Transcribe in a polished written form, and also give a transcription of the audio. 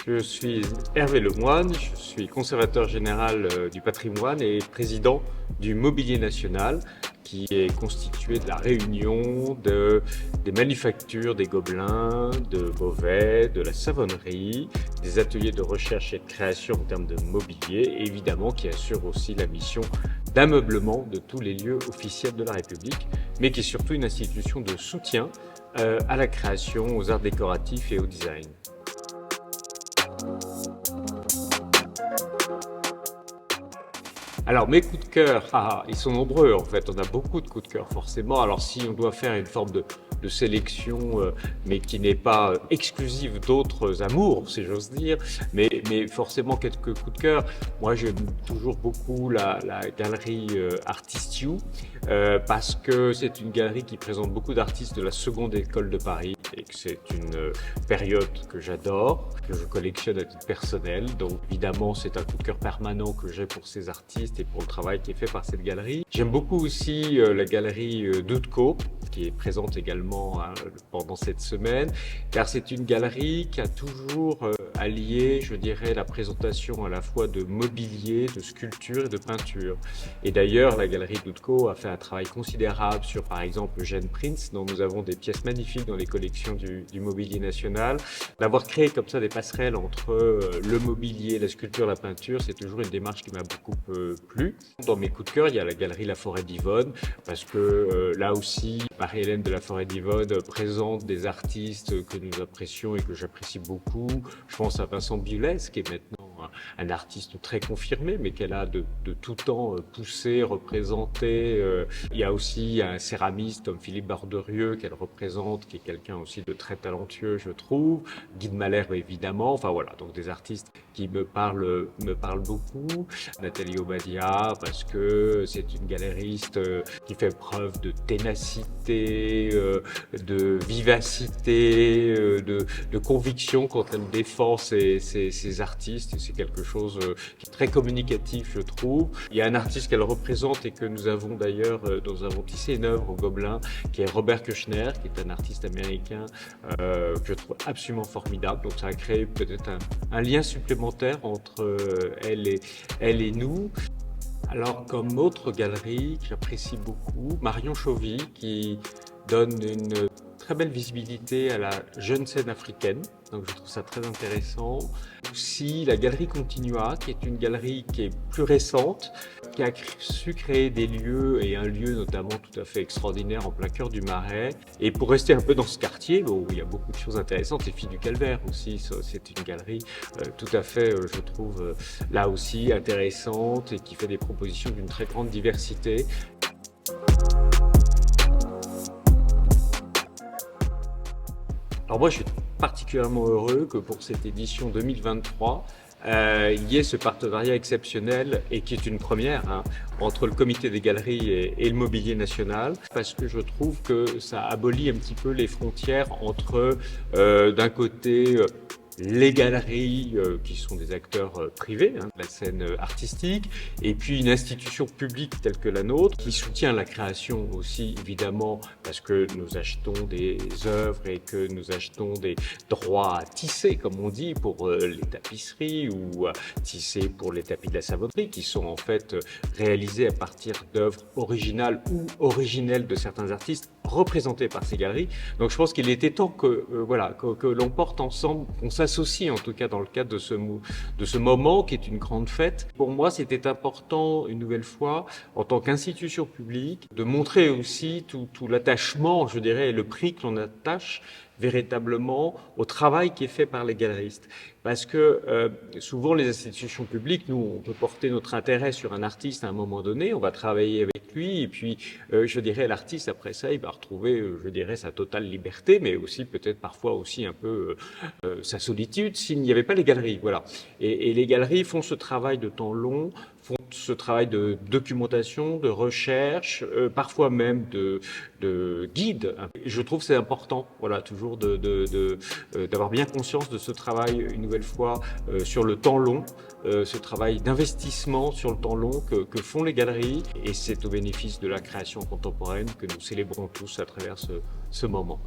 Je suis Hervé Lemoine, je suis conservateur général du patrimoine et président du Mobilier National, qui est constitué de la réunion des manufactures des Gobelins, de Beauvais, de la savonnerie, des ateliers de recherche et de création en termes de mobilier, et évidemment qui assure aussi la mission d'ameublement de tous les lieux officiels de la République, mais qui est surtout une institution de soutien à la création, aux arts décoratifs et au design. Alors mes coups de cœur, ils sont nombreux en fait, on a beaucoup de coups de cœur forcément. Alors si on doit faire une forme de sélection, mais qui n'est pas exclusive d'autres amours, si j'ose dire, mais forcément quelques coups de cœur. Moi j'aime toujours beaucoup la galerie Artist You, parce que c'est une galerie qui présente beaucoup d'artistes de la seconde école de Paris et que c'est une période que j'adore, que je collectionne à titre personnel. Donc évidemment c'est un coup de cœur permanent que j'ai pour ces artistes et pour le travail qui est fait par cette galerie. J'aime beaucoup aussi la galerie Doutco, qui est présente également pendant cette semaine, car c'est une galerie qui a toujours allié, je dirais, la présentation à la fois de mobilier, de sculpture et de peinture. Et d'ailleurs, la galerie Doutco a fait un travail considérable sur, par exemple, Eugène Prince, dont nous avons des pièces magnifiques dans les collections du Mobilier National. D'avoir créé comme ça des passerelles entre le mobilier, la sculpture, la peinture, c'est toujours une démarche qui m'a beaucoup plu. Dans mes coups de cœur, il y a la galerie La Forêt d'Yvonne, parce que là aussi, Marie-Hélène de La Forêt d'Yvonne présente des artistes que nous apprécions et que j'apprécie beaucoup. Je pense à Vincent Biolès, qui est maintenant un artiste très confirmé, mais qu'elle a de tout temps poussé, représenté. Il y a aussi un céramiste comme Philippe Barderieux qu'elle représente, qui est quelqu'un aussi de très talentueux, je trouve. Guy de Malherbe, évidemment. Enfin voilà, donc des artistes qui me parlent beaucoup. Nathalie Obadia, parce que c'est une galériste qui fait preuve de ténacité, de vivacité, de conviction quand elle défend ses artistes. Et c'est quelque chose qui est très communicatif, je trouve. Il y a un artiste qu'elle représente et que nous avons d'ailleurs, nous avons tissé une œuvre au Gobelin, qui est Robert Kushner, qui est un artiste américain que je trouve absolument formidable. Donc ça a créé peut-être un lien supplémentaire entre elle et nous. Alors, comme autre galerie que j'apprécie beaucoup, Marion Chauvy, qui donne une très belle visibilité à la jeune scène africaine. Donc je trouve ça très intéressant. Aussi la galerie Continua, qui est une galerie qui est plus récente, qui a su créer des lieux, et un lieu notamment tout à fait extraordinaire en plein cœur du Marais. Et pour rester un peu dans ce quartier, où il y a beaucoup de choses intéressantes, les Filles du Calvaire aussi, c'est une galerie tout à fait, je trouve, là aussi intéressante et qui fait des propositions d'une très grande diversité. Alors moi, je suis particulièrement heureux que pour cette édition 2023, il y ait ce partenariat exceptionnel et qui est une première entre le comité des galeries et le Mobilier National, parce que je trouve que ça abolit un petit peu les frontières entre d'un côté les galeries qui sont des acteurs privés de la scène artistique, et puis une institution publique telle que la nôtre qui soutient la création aussi, évidemment, parce que nous achetons des œuvres et que nous achetons des droits à tisser, comme on dit, pour les tapisseries ou à tisser pour les tapis de la savonnerie, qui sont en fait réalisés à partir d'œuvres originales ou originelles de certains artistes représentées par ces galeries. Donc je pense qu'il était temps que l'on porte ensemble, qu'on s'associe en tout cas dans le cadre de ce moment qui est une grande fête. Pour moi, c'était important, une nouvelle fois, en tant qu'institution publique, de montrer aussi tout l'attachement, je dirais, et le prix que l'on attache véritablement au travail qui est fait par les galeristes. Parce que souvent les institutions publiques, nous, on peut porter notre intérêt sur un artiste à un moment donné, on va travailler avec lui, et puis je dirais l'artiste après ça, il va retrouver, je dirais, sa totale liberté, mais aussi peut-être parfois aussi un peu sa solitude s'il n'y avait pas les galeries. Voilà. Et les galeries font ce travail de temps long, font ce travail de documentation, de recherche, parfois même de guide. Je trouve que c'est important, voilà, toujours d'avoir bien conscience de ce travail, une nouvelle fois, sur le temps long, ce travail d'investissement sur le temps long que font les galeries, et c'est au bénéfice de la création contemporaine que nous célébrons tous à travers ce moment.